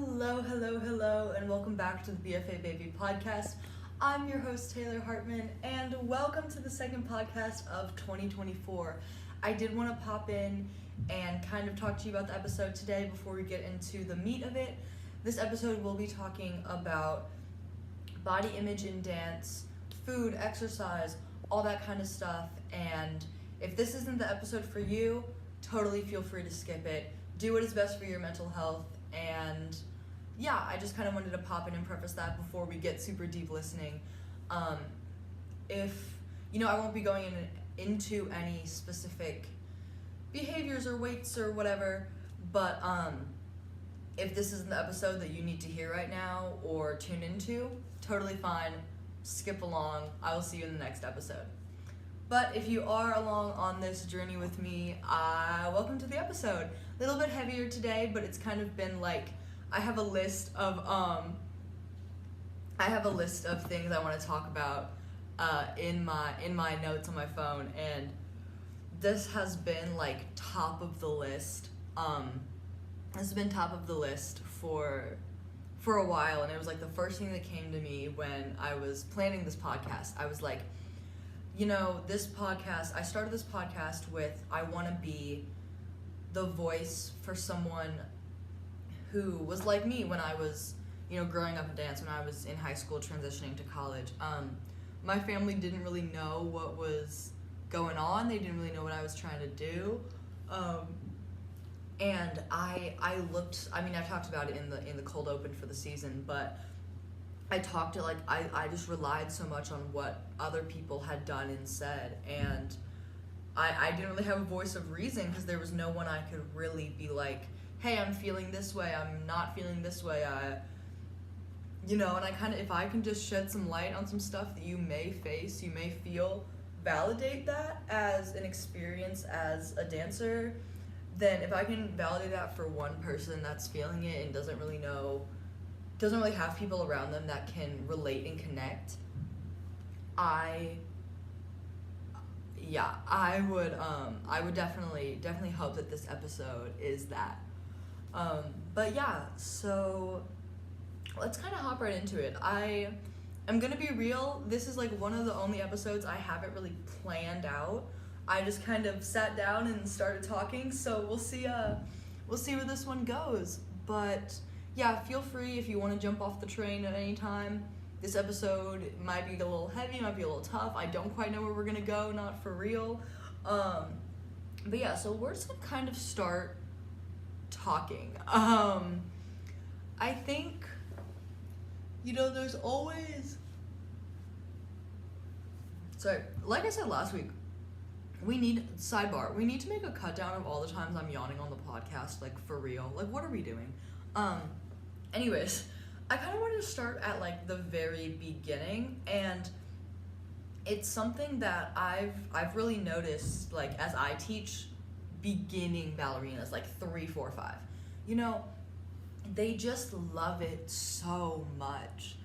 Hello, and welcome back to the BFA Baby podcast. I'm your host, Taylor Hartman, and welcome to the second podcast of 2024. I did want to pop in and kind of talk to you about the episode today before we get into the meat of it. This episode will be talking about body image in dance, food, exercise, all that kind of stuff, and if this isn't the episode for you, totally feel free to skip it. Do what is best for your mental health, and yeah, I just kind of wanted to pop in and preface that before we get super deep listening. If, I won't be going into any specific behaviors or weights or whatever, but if this isn't the episode that you need to hear right now or tune into, totally fine, skip along, I will see you in the next episode. But if you are along on this journey with me, welcome to the episode. A little bit heavier today, but it's kind of been like, I have a list of things I want to talk about in my notes on my phone, and this has been like top of the list. This has been top of the list for a while, and it was like the first thing that came to me when I was planning this podcast. I was like, this podcast, I started this podcast with, I want to be the voice for someone who was like me when I was, growing up in dance, when I was in high school transitioning to college. My family didn't really know what was going on. They didn't really know what I was trying to do. And I looked, I've talked about it in the cold open for the season, but I talked to, I just relied so much on what other people had done and said, and I didn't really have a voice of reason because there was no one I could really be like, hey, I'm feeling this way, I'm not feeling this way, and I kind of, if I can just shed some light on some stuff that you may face, you may feel, validate that as an experience as a dancer, then if I can validate that for one person that's feeling it and doesn't really have people around them that can relate and connect, I would definitely hope that this episode is that. But yeah, so let's kind of hop right into it. I'm gonna be real, this is like one of the only episodes I haven't really planned out. I just kind of sat down and started talking, so we'll see where this one goes. But yeah, feel free if you want to jump off the train at any time. This episode might be a little heavy, might be a little tough. I don't quite know where we're gonna go, not for real. But yeah, so we're just gonna kind of start talking. I think, there's always... Sorry, like I said last week, we need to make a cut down of all the times I'm yawning on the podcast, like for real. Like, what are we doing? Anyways, I kind of wanted to start at like the very beginning, and it's something that I've really noticed, like, as I teach beginning ballerinas, like 3, 4, 5. They just love it so much.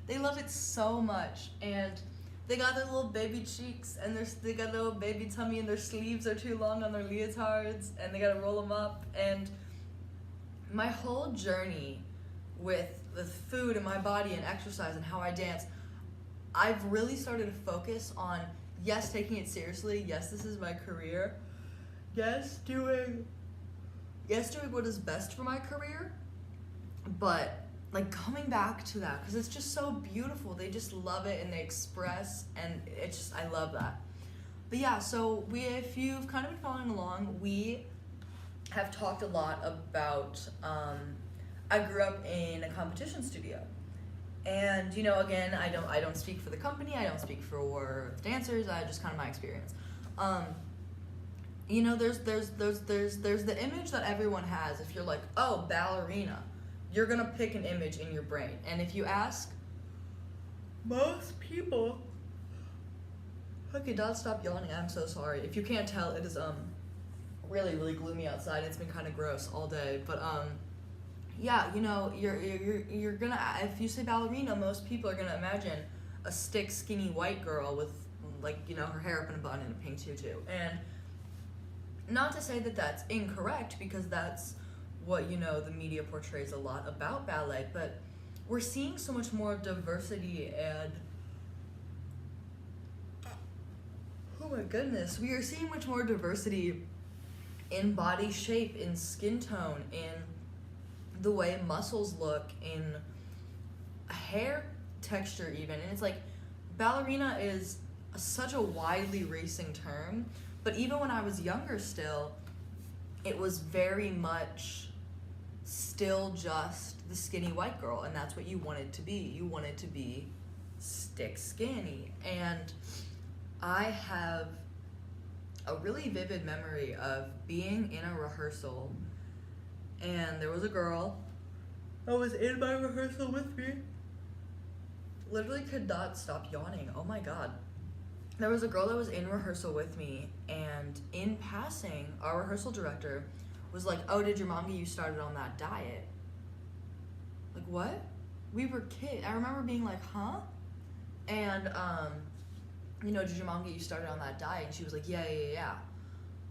They love it so much, and they got their little baby cheeks, and they got their little baby tummy, and their sleeves are too long on their leotards, and they gotta roll them up. And my whole journey with food and my body and exercise and how I dance, I've really started to focus on, yes, taking it seriously, yes, this is my career, yes, doing what is best for my career, but like coming back to that, because it's just so beautiful. They just love it and they express, and it's just, I love that. But yeah, so if you've kind of been following along, we have talked a lot about, I grew up in a competition studio, and again, I don't speak for the company, I don't speak for the dancers, I just kind of my experience. There's the image that everyone has. If you're like, oh, ballerina, you're gonna pick an image in your brain, and if you ask most people, okay, Dad, stop yawning, I'm so sorry. If you can't tell, it is really, really gloomy outside. It's been kind of gross all day, but yeah, you're gonna, if you say ballerina, most people are gonna imagine a stick, skinny white girl with, like, her hair up in a bun and a pink tutu. And not to say that that's incorrect, because that's what, you know, the media portrays a lot about ballet, but we're seeing so much more diversity and, oh my goodness, we are seeing much more diversity in body shape, in skin tone, in the way muscles look, in hair texture even. And it's like, ballerina is such a widely racing term, but even when I was younger still, it was very much still just the skinny white girl, and that's what you wanted to be. You wanted to be stick skinny. And I have a really vivid memory of being in a rehearsal, and there was a girl that was in my rehearsal with me. Literally could not stop yawning. Oh my god. There was a girl that was in rehearsal with me, and in passing, our rehearsal director was like, oh, did your mom get you started on that diet? Like, what? We were kids. I remember being like, huh? And, you know, did your mom get you started on that diet? And she was like, yeah.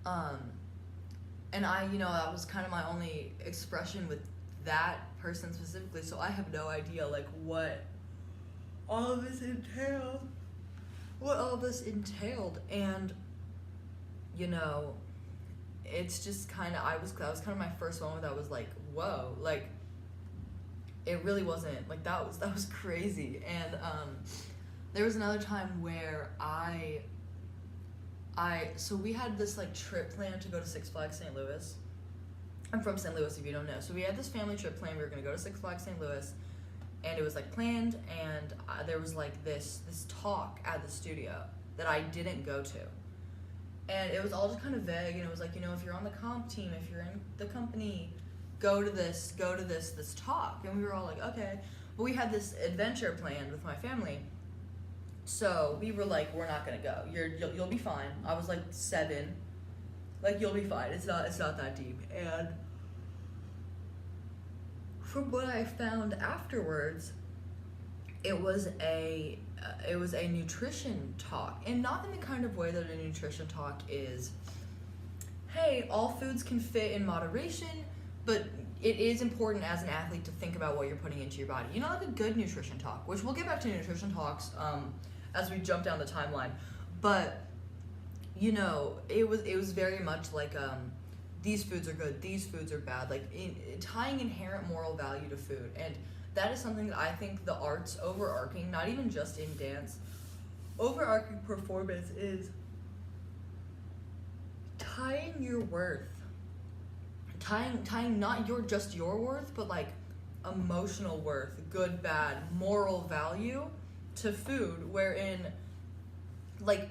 And I, you know, that was kind of my only expression with that person specifically, so I have no idea, like, what all of this entailed. And, you know, it's just kind of, that was kind of my first moment that was like, whoa, like, it really wasn't, like, that was crazy. And, there was another time where so we had this, like, trip planned to go to Six Flags St. Louis. I'm from St. Louis, if you don't know. So we had this family trip planned. We were going to go to Six Flags St. Louis, and it was, like, planned, and there was, like, this talk at the studio that I didn't go to. And it was all just kind of vague, and it was like, you know, if you're on the comp team, if you're in the company, go to this talk. And we were all like, okay. But we had this adventure planned with my family. So we were like, we're not gonna go. You'll be fine. I was like 7. Like, you'll be fine. It's not that deep. And from what I found afterwards, it was a nutrition talk, and not in the kind of way that a nutrition talk is, hey, all foods can fit in moderation, but it is important as an athlete to think about what you're putting into your body. You know, like a good nutrition talk, which we'll get back to nutrition talks as we jump down the timeline. But, you know, it was very much like these foods are good, these foods are bad, like tying inherent moral value to food. And that is something that I think the arts overarching, not even just in dance, overarching performance is tying your worth, tying not just your worth, but like emotional worth, good, bad, moral value to food, wherein like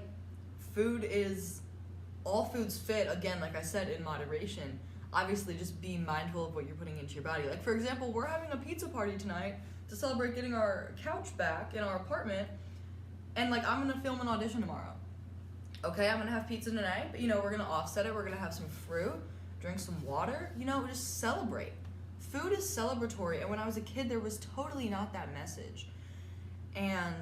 all foods fit, again, like I said, in moderation. Obviously, just be mindful of what you're putting into your body. Like, for example, we're having a pizza party tonight to celebrate getting our couch back in our apartment, and like, I'm gonna film an audition tomorrow. Okay, I'm gonna have pizza tonight, but you know, we're gonna offset it. We're gonna have some fruit, drink some water, you know, just celebrate. Food is celebratory, and when I was a kid, there was totally not that message. And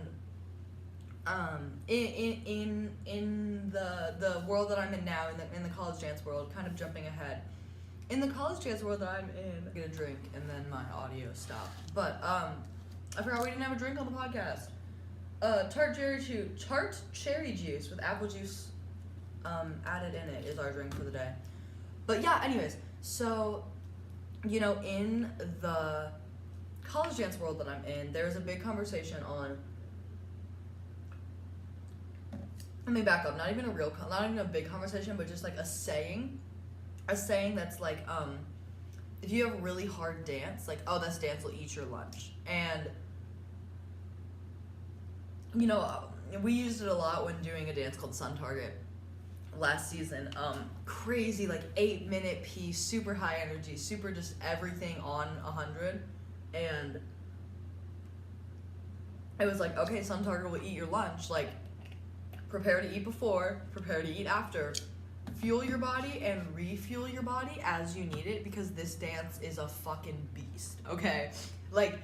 in the world that I'm in now, in the college dance world, kind of jumping ahead, in the college dance world that I'm in, I'm gonna drink and then my audio stopped. But I forgot we didn't have a drink on the podcast. Tart cherry juice with apple juice added in it is our drink for the day. But yeah, anyways, so, you know, in the college dance world that I'm in, there's a big conversation on, let me back up, not even a big conversation, but just like a saying that's like, if you have a really hard dance, like, oh, this dance will eat your lunch. And, you know, we used it a lot when doing a dance called Sun Target last season. Crazy, like 8-minute piece, super high energy, super just everything on 100. And it was like, okay, Sun Target will eat your lunch. Like, prepare to eat before, prepare to eat after. Fuel your body and refuel your body as you need it, because this dance is a fucking beast, okay? Like,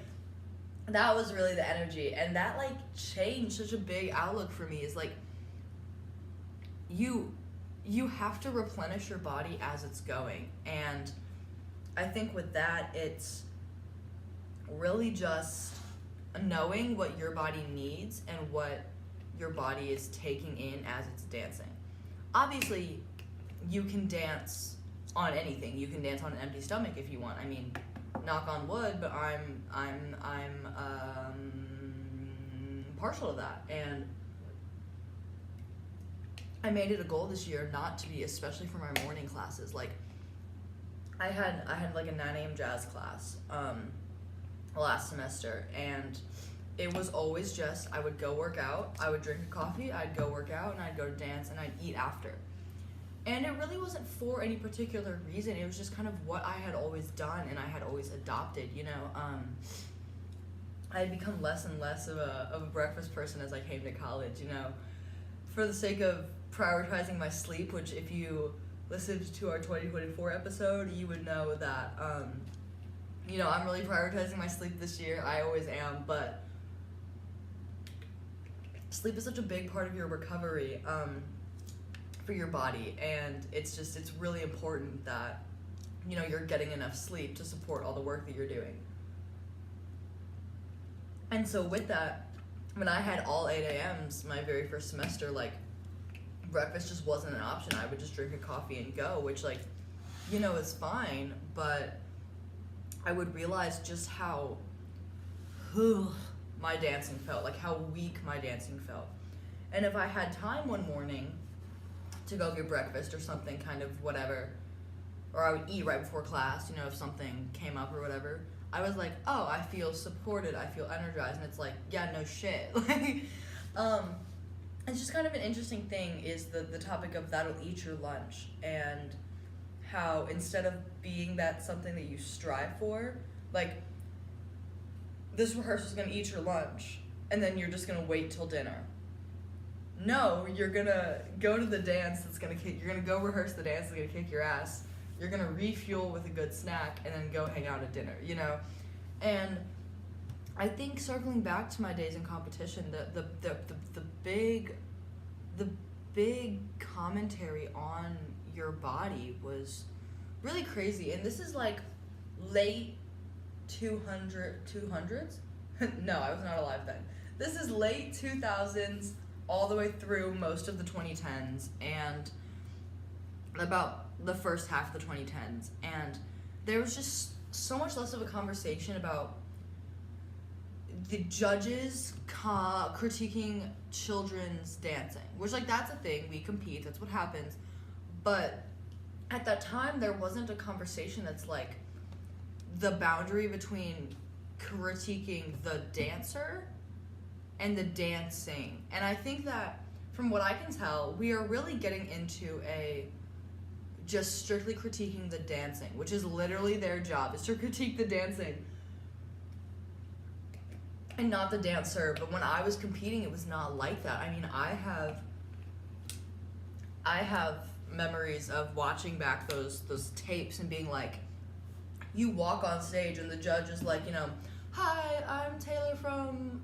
that was really the energy, and that, like, changed such a big outlook for me. Is like, you have to replenish your body as it's going. And I think with that, it's really just knowing what your body needs and what your body is taking in as it's dancing. Obviously, you can dance on anything. You can dance on an empty stomach if you want. I mean, knock on wood, but I'm partial to that, and I made it a goal this year not to be, especially for my morning classes. Like, I had like a 9 a.m. jazz class last semester, and it was always just, I would go work out, I would drink a coffee, I'd go work out, and I'd go to dance, and I'd eat after. And it really wasn't for any particular reason. It was just kind of what I had always done and I had always adopted, you know. I had become less and less of a breakfast person as I came to college, you know. For the sake of prioritizing my sleep, which if you listened to our 2024 episode, you would know that, you know, I'm really prioritizing my sleep this year. I always am, but sleep is such a big part of your recovery, for your body, and it's really important that, you know, you're getting enough sleep to support all the work that you're doing. And so with that, when I had all 8 a.m.s my very first semester, like, breakfast just wasn't an option. I would just drink a coffee and go, which, like, you know, is fine, but I would realize just how my dancing felt, like how weak my dancing felt. And if I had time one morning to go get breakfast or something, kind of whatever, or I would eat right before class, you know, if something came up or whatever, I was like, oh, I feel supported, I feel energized, and it's like, yeah, no shit. Like, it's just kind of an interesting thing is the topic of that'll eat your lunch, and how instead of being that something that you strive for, like, this rehearsal's gonna eat your lunch, and then you're just gonna wait till dinner. No, you're gonna go to the dance that's gonna kick, you're gonna go rehearse the dance that's gonna kick your ass, you're gonna refuel with a good snack, and then go hang out at dinner, you know? And I think circling back to my days in competition, the big commentary on your body was really crazy. And this is like late 200s? No, I was not alive then. This is late 2000s all the way through most of the 2010s and about the first half of the 2010s. And there was just so much less of a conversation about the judges critiquing children's dancing, which, like, that's a thing. We compete, that's what happens. But at that time, there wasn't a conversation that's like the boundary between critiquing the dancer and the dancing. And I think that, from what I can tell, we are really getting into a just strictly critiquing the dancing, which is literally their job, is to critique the dancing and not the dancer. But when I was competing, it was not like that. I mean, I have memories of watching back those tapes and being like, you walk on stage and the judge is like, you know, hi, I'm Taylor from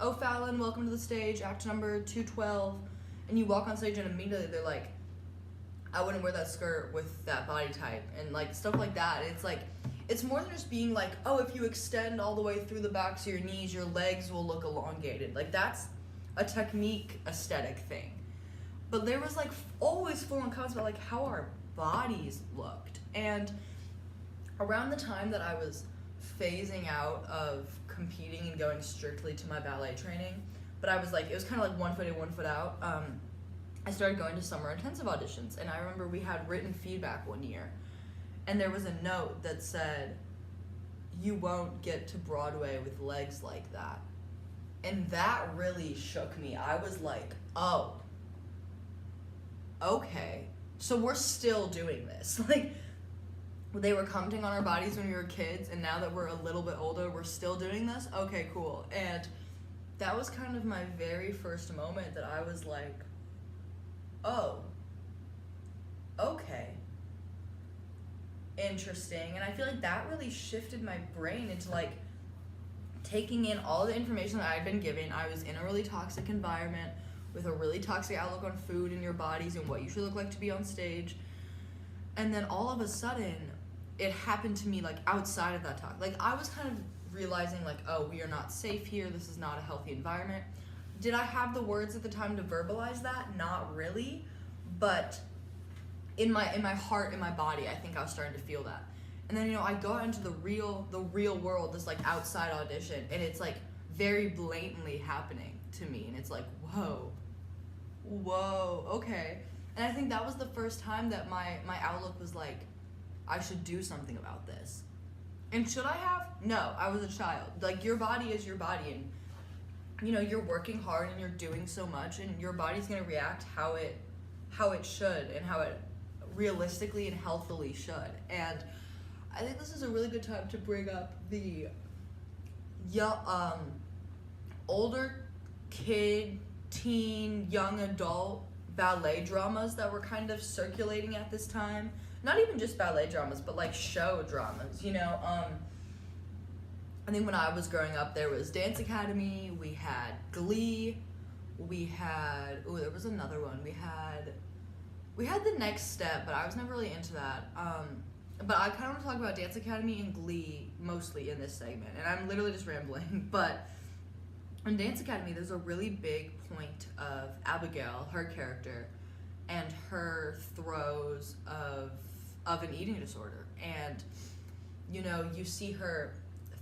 O'Fallon, welcome to the stage, act number 212. And you walk on stage and immediately they're like, I wouldn't wear that skirt with that body type, and like stuff like that. It's like, it's more than just being like, oh, if you extend all the way through the backs of your knees, your legs will look elongated. Like, that's a technique aesthetic thing. But there was like always full-on comments about like how our bodies looked. And around the time that I was phasing out of competing and going strictly to my ballet training, but I was like, it was kind of like 1 foot in, 1 foot out, I started going to summer intensive auditions. And I remember we had written feedback one year, and there was a note that said, you won't get to Broadway with legs like that. And that really shook me. I was like, oh, okay, so we're still doing this. Like, they were commenting on our bodies when we were kids, and now that we're a little bit older, we're still doing this? Okay, cool. And that was kind of my very first moment that I was like, oh, okay, interesting. And I feel like that really shifted my brain into like taking in all the information that I had been given. I was in a really toxic environment with a really toxic outlook on food and your bodies and what you should look like to be on stage. And then all of a sudden, it happened to me like outside of that talk. Like I was kind of realizing like, oh, we are not safe here. This is not a healthy environment. Did I have the words at the time to verbalize that? Not really, but in my heart, in my body, I think I was starting to feel that. And then, you know, I go out into the real world, this like outside audition, and it's like very blatantly happening to me, and it's like, whoa, okay. And I think that was the first time that my outlook was like, I should do something about this. And should I have? No, I was a child. Like, your body is your body, and you know, you're working hard and you're doing so much, and your body's gonna react how it should, and how it realistically and healthily should. And I think this is a really good time to bring up the older kid, teen, young adult ballet dramas that were kind of circulating at this time. Not even just ballet dramas, but like show dramas, you know. I think when I was growing up, there was Dance Academy, we had Glee, we had, there was another one, we had The Next Step, but I was never really into that. But I kind of want to talk about Dance Academy and Glee mostly in this segment, and I'm literally just rambling, but in Dance Academy, there's a really big point of Abigail, her character, and her throes of an eating disorder. And, you know, you see her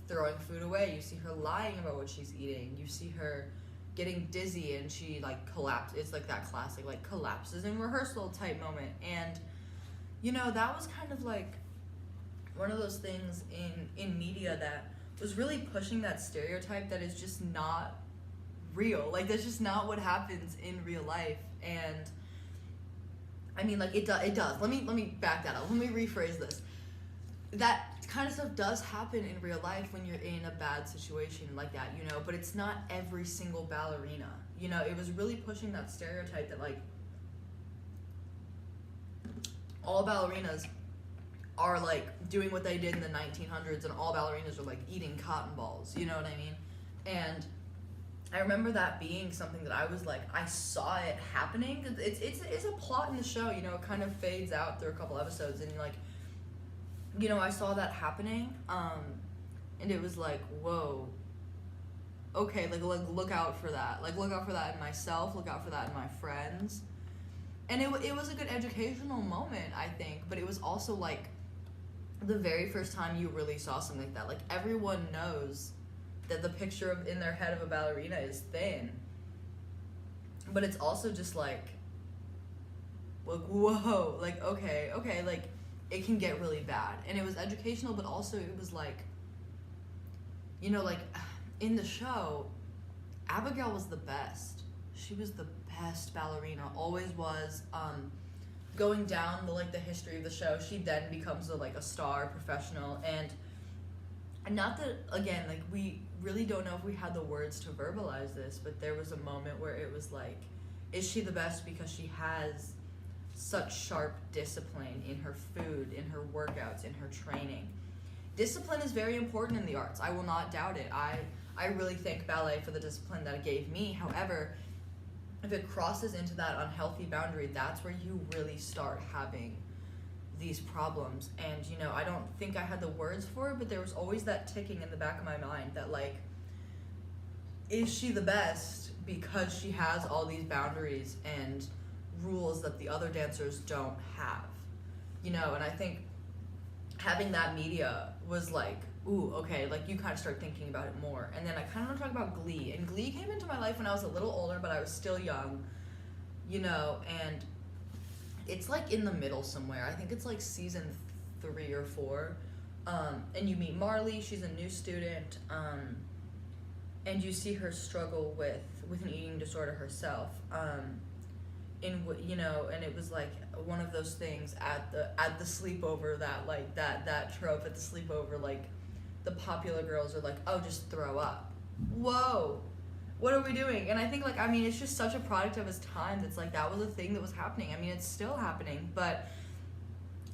throwing food away, you see her lying about what she's eating, you see her getting dizzy, and she like collapses. It's like that classic like collapses in rehearsal type moment. And, you know, that was kind of like one of those things in media that was really pushing that stereotype that is just not real. Like, that's just not what happens in real life. And I mean, like, it does. Let me back that up. Let me rephrase this. That kind of stuff does happen in real life when you're in a bad situation like that, you know, but it's not every single ballerina. You know, it was really pushing that stereotype that, like, all ballerinas are, like, doing what they did in the 1900s, and all ballerinas are, like, eating cotton balls, you know what I mean? And I remember that being something that I was like, I saw it happening. It's a plot in the show, you know, it kind of fades out through a couple episodes, and like, you know, I saw that happening, and it was like, whoa, okay, like look out for that. Like, look out for that in myself, look out for that in my friends. And it was a good educational moment, I think, but it was also like the very first time you really saw something like that. Like, everyone knows that the picture in their head of a ballerina is thin, but it's also just like whoa, like, okay, like, it can get really bad. And it was educational, but also it was like, you know, like, in the show, Abigail was the best. She was the best ballerina, always was. Going down the history of the show, she then becomes a star professional. And not that, again, like, we really don't know if we had the words to verbalize this, but there was a moment where it was like, is she the best because she has such sharp discipline in her food, in her workouts, in her training? Discipline is very important in the arts. I will not doubt it. I really thank ballet for the discipline that it gave me. However, if it crosses into that unhealthy boundary, that's where you really start having these problems. And, you know, I don't think I had the words for it, but there was always that ticking in the back of my mind that, like, is she the best because she has all these boundaries and rules that the other dancers don't have? You know, and I think having that media was like, ooh, okay, like, you kind of start thinking about it more. And then I kind of want to talk about Glee. And Glee came into my life when I was a little older, but I was still young, you know, and it's like in the middle somewhere. I think it's like season 3 or 4. And you meet Marley, she's a new student, and you see her struggle with an eating disorder herself. You know, and it was like one of those things at the sleepover that trope at the sleepover, like, the popular girls are like, oh, just throw up. Whoa, what are we doing? And I think, like, I mean, it's just such a product of its time that's like, that was a thing that was happening. I mean, it's still happening, but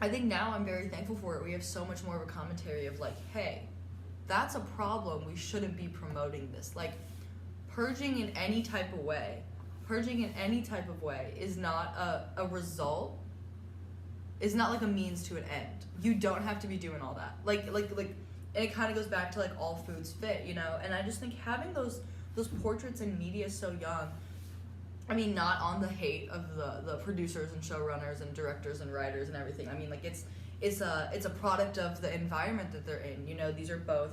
I think now I'm very thankful for it. We have so much more of a commentary of like, hey, that's a problem. We shouldn't be promoting this. Like, purging in any type of way is not a result is not like a means to an end. You don't have to be doing all that. Like, and it kind of goes back to like all foods fit, you know? And I just think having those portraits in media so young, I mean, not on the hate of the producers and showrunners and directors and writers and everything. I mean, like, it's a product of the environment that they're in. You know, these are both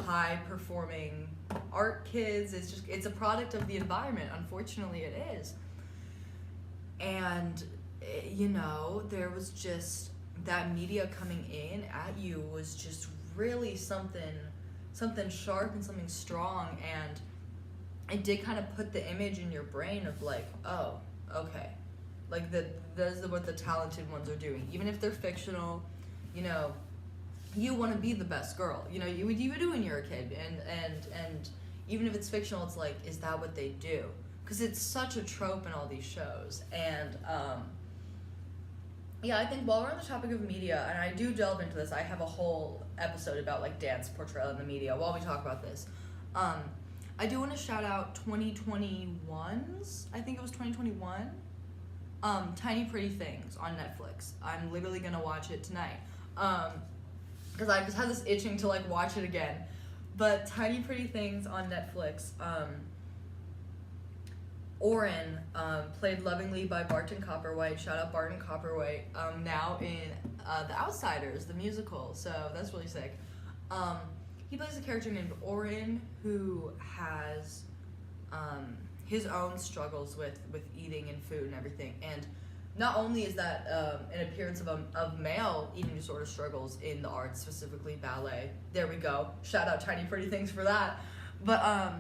high performing art kids. It's a product of the environment. Unfortunately, it is. And, you know, there was just that media coming in at you was just really something sharp and something strong, and it did kind of put the image in your brain of like, oh, okay, like those are what the talented ones are doing. Even if they're fictional, you know, you want to be the best girl. You know, you would do when you're a kid, and even if it's fictional, it's like, is that what they do? Because it's such a trope in all these shows. And yeah, I think while we're on the topic of media, and I do delve into this, I have a whole episode about like dance portrayal in the media while we talk about this. I do want to shout out 2021's, I think it was 2021, Tiny Pretty Things on Netflix. I'm literally going to watch it tonight. Because I just had this itching to like watch it again. But Tiny Pretty Things on Netflix, Oren, played lovingly by Barton Copperwhite. Shout out Barton Copperwhite. Now in The Outsiders, the musical. So that's really sick. He plays a character named Oren who has his own struggles with eating and food and everything. And not only is that an appearance of male eating disorder struggles in the arts, specifically ballet. There we go. Shout out Tiny Pretty Things for that. But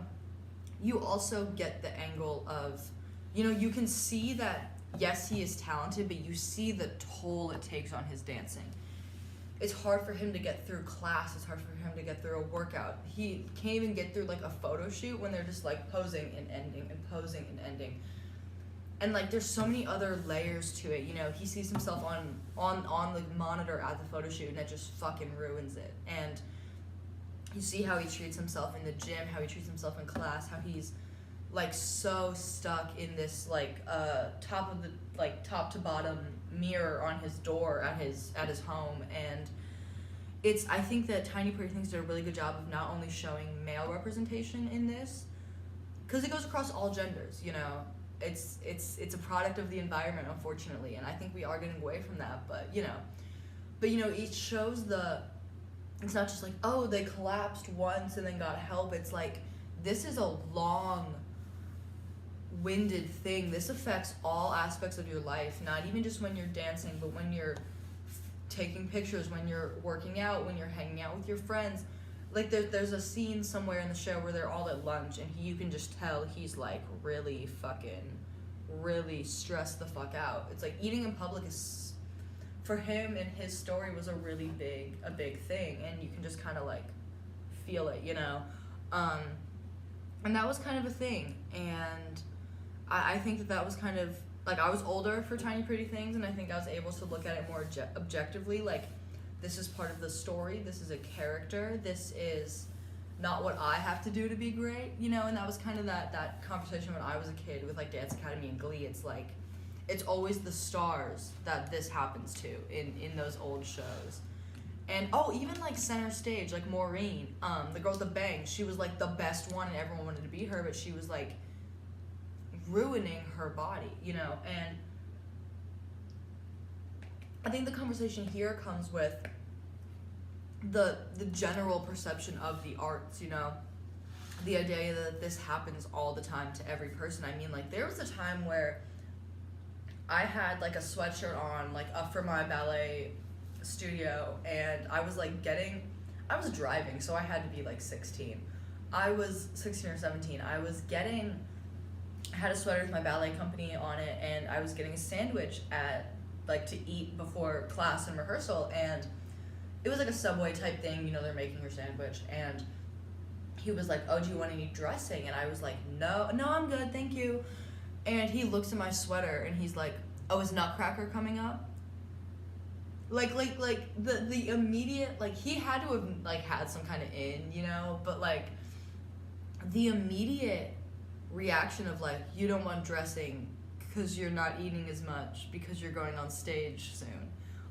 you also get the angle of, you know, you can see that, yes, he is talented, but you see the toll it takes on his dancing. It's hard for him to get through class. It's hard for him to get through a workout. He can't even get through like a photo shoot when they're just like posing and ending and posing and ending. And like there's so many other layers to it. You know, he sees himself on the monitor at the photo shoot, and it just fucking ruins it. And you see how he treats himself in the gym, how he treats himself in class, how he's like so stuck in this like top to bottom mirror on his door at his home. And I think that Tiny Pretty Things did a really good job of not only showing male representation in this, because it goes across all genders, you know. It's a product of the environment, unfortunately, and I think we are getting away from that. But you know, it shows it's not just like, oh, they collapsed once and then got help. It's like, this is a long-winded thing. This affects all aspects of your life, not even just when you're dancing, but when you're taking pictures, when you're working out, when you're hanging out with your friends. Like there's a scene somewhere in the show where they're all at lunch, and you can just tell he's like really stressed the fuck out. It's like eating in public is, for him and his story, was a really big thing, and you can just kind of like feel it, you know. And that was kind of a thing, and I think that was kind of like, I was older for Tiny Pretty Things, and I think I was able to look at it more objectively. Like, this is part of the story, this is a character, this is not what I have to do to be great, you know. And that was kind of that conversation when I was a kid with like Dance Academy and Glee. It's like, it's always the stars that this happens to in those old shows. And even like Center Stage, like Maureen, the girl with the bangs, she was like the best one and everyone wanted to be her, but she was like ruining her body, you know. And I think the conversation here comes with the general perception of the arts, you know. The idea that this happens all the time to every person. I mean, like, there was a time where I had like a sweatshirt on, like up for my ballet studio, and I was like I was driving, so I had to be like 16. I was 16 or 17. I had a sweater with my ballet company on it, and I was getting a sandwich to eat before class and rehearsal, and it was like a Subway type thing, you know, they're making your sandwich, and he was like, oh, do you want any dressing? And I was like, no, I'm good, thank you. And he looks at my sweater and he's like, oh, is Nutcracker coming up? Like the immediate, like, he had to have like had some kind of you know, but like the immediate reaction of like, you don't want dressing because you're not eating as much because you're going on stage soon.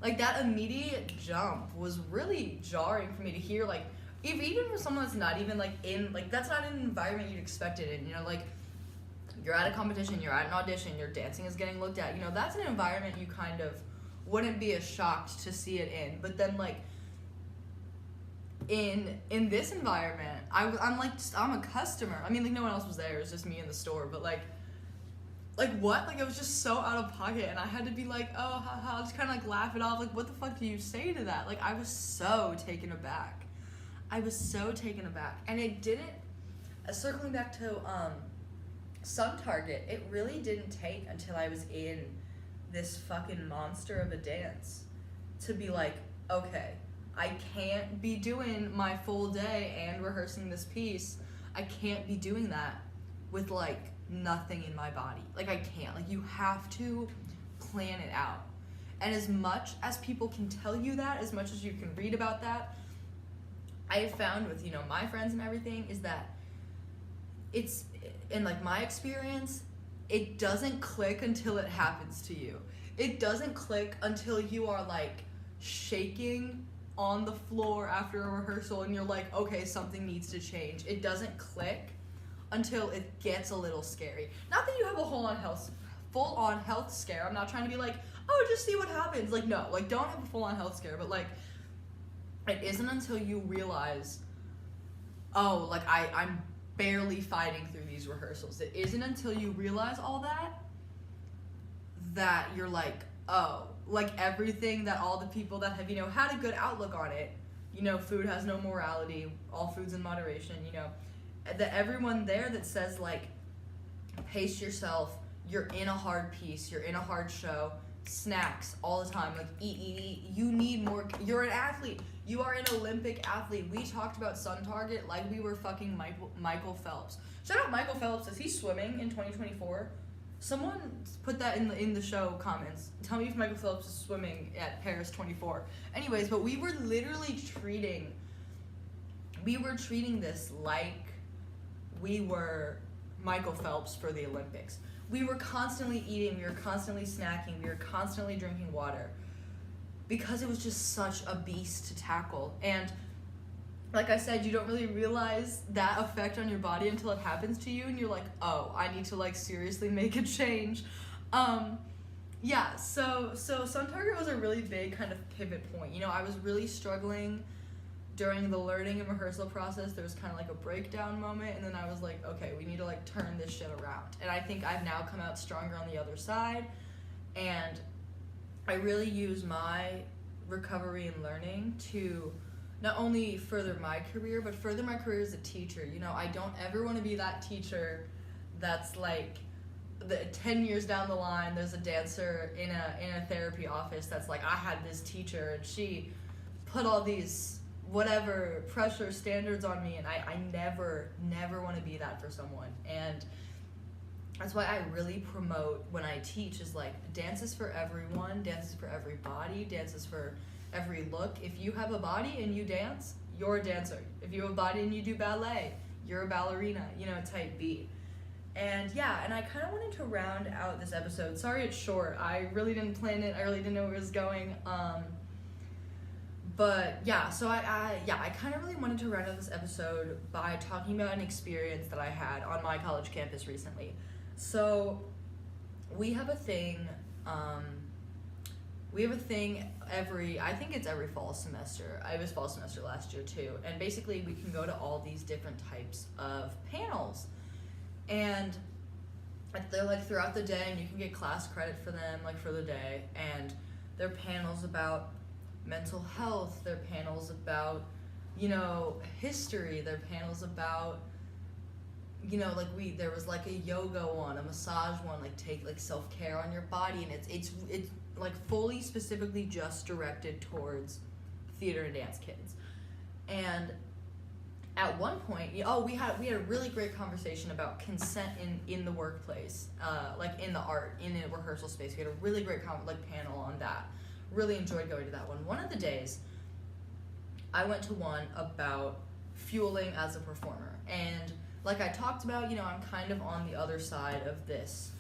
Like, that immediate jump was really jarring for me to hear, like, even for someone that's not even, like, in, like, that's not an environment you'd expect it in, you know, like, you're at a competition, you're at an audition, your dancing is getting looked at, you know, that's an environment you kind of wouldn't be as shocked to see it in. But then, like, in this environment, I'm a customer. I mean, like, no one else was there, it was just me in the store, but, like, what? Like, it was just so out of pocket, and I had to be like, oh, haha, just kind of, like, laugh it off. Like, what the fuck do you say to that? Like, I was so taken aback. And it didn't, circling back to, Sun Target, it really didn't take until I was in this fucking monster of a dance to be like, okay, I can't be doing my full day and rehearsing this piece. I can't be doing that with, like, nothing in my body. Like, I can't. Like, you have to plan it out. And as much as people can tell you that, as much as you can read about that, I have found with, you know, my friends and everything, is that it's, in, like, my experience, it doesn't click until it happens to you. It doesn't click until you are, like, shaking on the floor after a rehearsal and you're like, okay, something needs to change. It doesn't click until it gets a little scary. Not that you have a full-on health scare. I'm not trying to be like, oh, just see what happens. Like, no, like, don't have a full-on health scare, but, like, it isn't until you realize, oh, like, I'm barely fighting through these rehearsals. It isn't until you realize all that you're like, oh, like, everything that all the people that have, you know, had a good outlook on it, you know, food has no morality, all food's in moderation, you know, that everyone there that says, like, pace yourself, you're in a hard piece, you're in a hard show, snacks all the time, like, eat, you need more, you're an athlete, you are an Olympic athlete. We talked about Sun Target like we were fucking Michael Phelps. Shout out Michael Phelps. Is he swimming in 2024? Someone put that in the show comments. Tell me if Michael Phelps is swimming at Paris 24. Anyways, but we were literally treating this like we were Michael Phelps for the Olympics. We were constantly eating, we were constantly snacking, we were constantly drinking water because it was just such a beast to tackle. And like I said, you don't really realize that effect on your body until it happens to you and you're like, oh, I need to, like, seriously make a change. Yeah, so Sun Target was a really big kind of pivot point. You know, I was really struggling during the learning and rehearsal process. There was kind of like a breakdown moment, and then I was like, okay, we need to, like, turn this shit around. And I think I've now come out stronger on the other side, and I really use my recovery and learning to not only further my career, but further my career as a teacher. You know, I don't ever want to be that teacher that's like, 10 years down the line, there's a dancer in a therapy office that's like, I had this teacher and she put all these whatever pressure standards on me, and I never want to be that for someone. And that's why I really promote when I teach is, like, dance is for everyone, dance is for every body, dance is for every look. If you have a body and you dance, you're a dancer. If you have a body and you do ballet, you're a ballerina, you know, type B. And yeah, and I kind of wanted to round out this episode. Sorry it's short. I really didn't plan it. I really didn't know where it was going. But yeah, so I kind of really wanted to round out this episode by talking about an experience that I had on my college campus recently. So we have a thing I think it's every fall semester. It was fall semester last year too. And basically we can go to all these different types of panels. And they're, like, throughout the day, and you can get class credit for them, like, for the day. And they're panels about mental health, they're panels about, you know, history, they're panels about, you know, like, there was, like, a yoga one, a massage one, like, take, like, self-care on your body, and it's like, fully specifically just directed towards theater and dance kids. And at one point, we had a really great conversation about consent in the workplace, like, in the art, in a rehearsal space. We had a really great panel on that. Really enjoyed going to that one. One of the days, I went to one about fueling as a performer. And like I talked about, you know, I'm kind of on the other side of this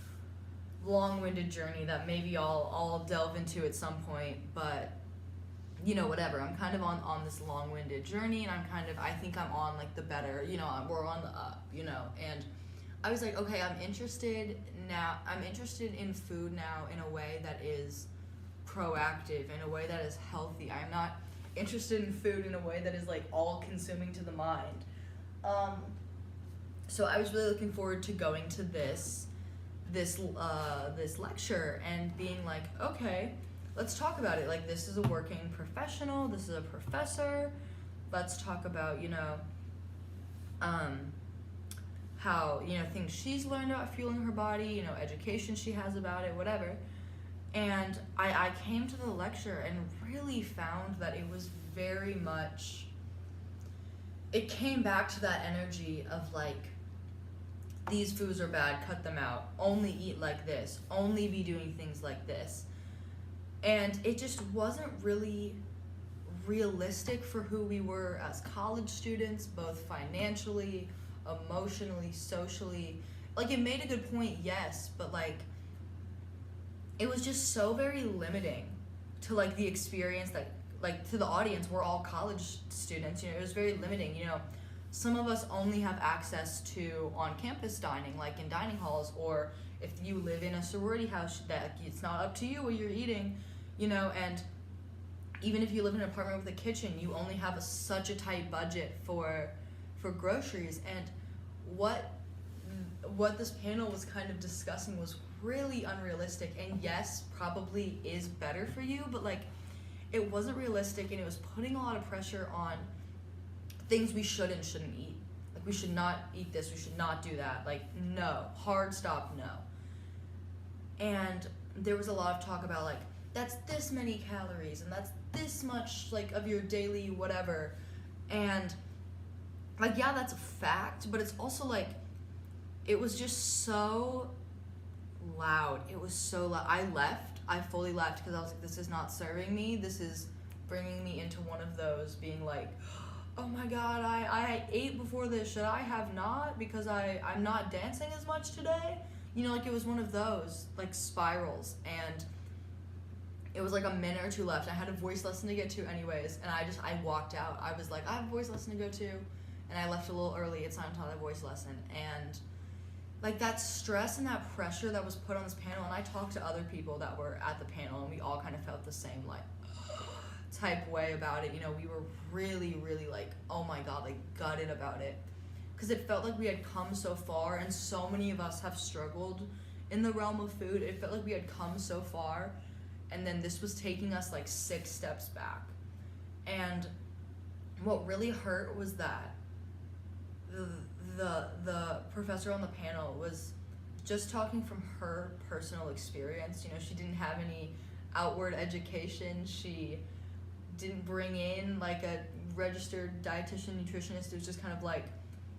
long-winded journey that maybe I'll delve into at some point, but whatever. I'm kind of on this long-winded journey, and I think I'm on like the better, we're on the up, and I was like, okay, I'm interested in food now in a way that is proactive, in a way that is healthy. I'm not interested in food in a way that is like all consuming to the mind. So I was really looking forward to going to this lecture and being like, okay, let's talk about it. Like, this is a working professional, this is a professor. Let's talk about, how, things she's learned about fueling her body, education she has about it, whatever. And I came to the lecture and really found that it was very much, it came back to that energy of like, these foods are bad, cut them out, only eat like this, only be doing things like this. And it just wasn't really realistic for who we were as college students, both financially, emotionally, socially. Like, it made a good point, yes, but like, it was just so very limiting to like the experience that, like, to the audience. We're all college students, it was very limiting. Some of us only have access to on-campus dining, like in dining halls, or if you live in a sorority house, that it's not up to you what you're eating, and even if you live in an apartment with a kitchen, you only have such a tight budget for groceries. And what this panel was kind of discussing was really unrealistic, and yes, probably is better for you, but like, it wasn't realistic, and it was putting a lot of pressure on things we should and shouldn't eat. Like, we should not eat this, we should not do that. Like, no, hard stop, no. And there was a lot of talk about like, that's this many calories, and that's this much like of your daily whatever. And like, yeah, that's a fact, but it's also like, it was just so loud. It was so loud. I fully left because I was like, this is not serving me. This is bringing me into one of those being like, oh my God, I ate before this. Should I have not? Because I'm not dancing as much today. Like, it was one of those like spirals, and it was like a minute or two left. I had a voice lesson to get to anyways, and I walked out. I was like, I have a voice lesson to go to, and I left a little early. It's time to have a voice lesson. And like, that stress and that pressure that was put on this panel, and I talked to other people that were at the panel, and we all kind of felt the same like type way about it. We were really, really like, oh my God, like gutted about it, because it felt like we had come so far, and so many of us have struggled in the realm of food. It felt like we had come so far, and then this was taking us like 6 steps back. And what really hurt was that the professor on the panel was just talking from her personal experience. She didn't have any outward education. She didn't bring in like a registered dietitian, nutritionist. It was just kind of like,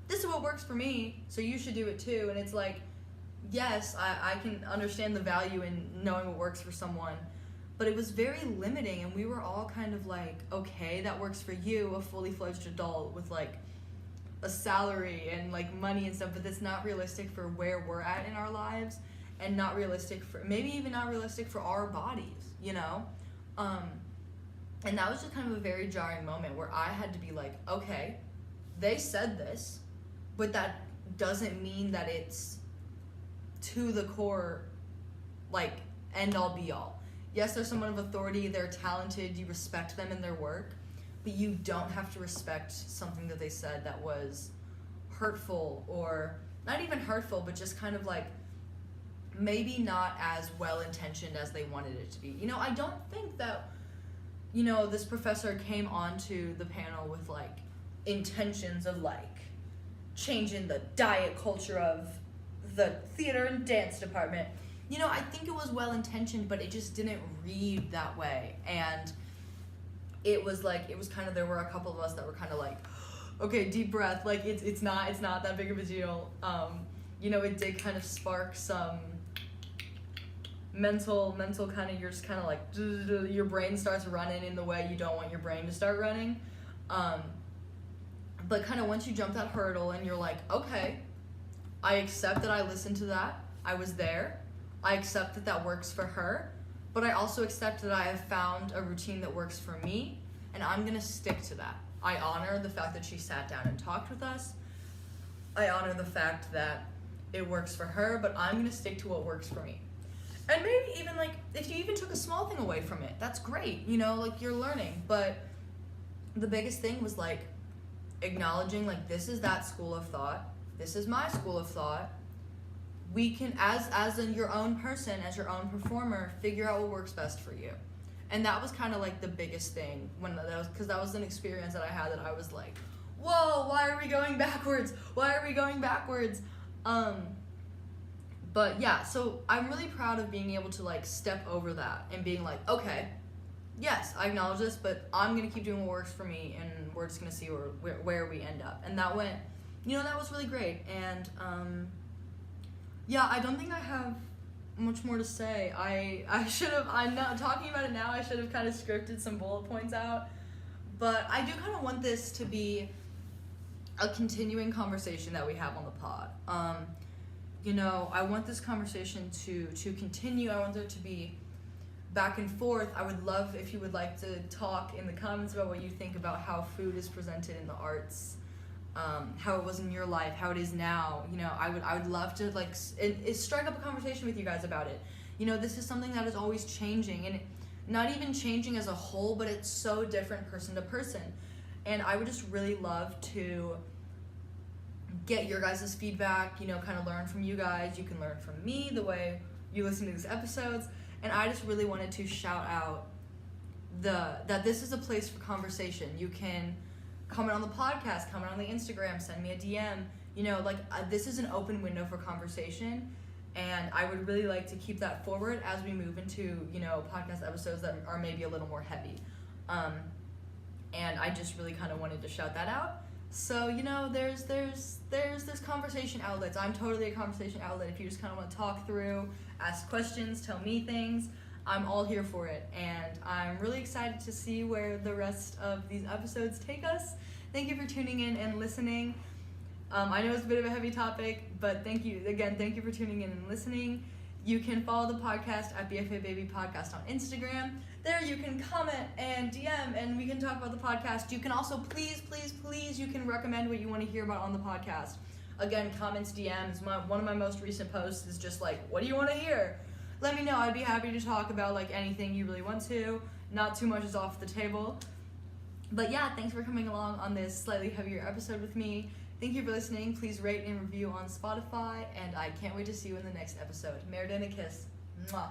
this is what works for me, so you should do it too. And it's like, yes, I can understand the value in knowing what works for someone, but it was very limiting, and we were all kind of like, okay, that works for you, a fully fledged adult with like a salary and like money and stuff, but that's not realistic for where we're at in our lives, and not realistic for, maybe even not realistic for our bodies, and that was just kind of a very jarring moment where I had to be like, okay, they said this, but that doesn't mean that it's to the core, like, end all be all. Yes, they're someone of authority, they're talented, you respect them in their work, but you don't have to respect something that they said that was hurtful, or not even hurtful, but just kind of like, maybe not as well-intentioned as they wanted it to be. I don't think that, this professor came onto the panel with like intentions of like changing the diet culture of the theater and dance department. I think it was well-intentioned, but it just didn't read that way. And it was kind of, there were a couple of us that were kind of like, okay, deep breath, like it's not that big of a deal. It did kind of spark some mental kind of, you're just kind of like, your brain starts running in the way you don't want your brain to start running. But kind of once you jump that hurdle and you're like, okay, I accept that I listened to that, I was there, I accept that that works for her, but I also accept that I have found a routine that works for me, and I'm gonna stick to that. I honor the fact that she sat down and talked with us. I honor the fact that it works for her, but I'm gonna stick to what works for me. And maybe even like, if you even took a small thing away from it, that's great, you know, like you're learning. But the biggest thing was like acknowledging like, this is that school of thought, this is my school of thought. We can, as in your own person, as your own performer, figure out what works best for you. And that was kind of like the biggest thing when that was, because that was an experience that I had that I was like, whoa, why are we going backwards? Why are we going backwards? But yeah, so I'm really proud of being able to like step over that and being like, okay, yes, I acknowledge this, but I'm gonna keep doing what works for me, and we're just gonna see where we end up. And that went, you know, that was really great. And yeah, I don't think I have much more to say. I should have, I'm not talking about it now, I should have kind of scripted some bullet points out, but I do kind of want this to be a continuing conversation that we have on the pod. You know, I want this conversation to continue. I want there to be back and forth. I would love if you would like to talk in the comments about what you think about how food is presented in the arts, how it was in your life, how it is now. You know, I would love to like strike up a conversation with you guys about it. You know, this is something that is always changing, and not even changing as a whole, but it's so different person to person. And I would just really love to get your guys' feedback, you know, kind of learn from you guys. You can learn from me the way you listen to these episodes. And I just really wanted to shout out that this is a place for conversation. You can comment on the podcast, comment on the Instagram, send me a DM. You know, like this is an open window for conversation. And I would really like to keep that forward as we move into, you know, podcast episodes that are maybe a little more heavy. And I just really kind of wanted to shout that out. So, you know, there's this conversation outlets. I'm totally a conversation outlet. If you just kind of want to talk through, ask questions, tell me things, I'm all here for it. And I'm really excited to see where the rest of these episodes take us. Thank you for tuning in and listening. I know it's a bit of a heavy topic, but thank you for tuning in and listening. You can follow the podcast at BFA Baby Podcast on Instagram. There you can comment and DM, and we can talk about the podcast. You can also, please, you can recommend what you want to hear about on the podcast. Again, comments, DMs. One of my most recent posts is just like, what do you want to hear? Let me know. I'd be happy to talk about like anything you really want to. Not too much is off the table. But yeah, thanks for coming along on this slightly heavier episode with me. Thank you for listening. Please rate and review on Spotify, and I can't wait to see you in the next episode. Meredith and a kiss. Mwah.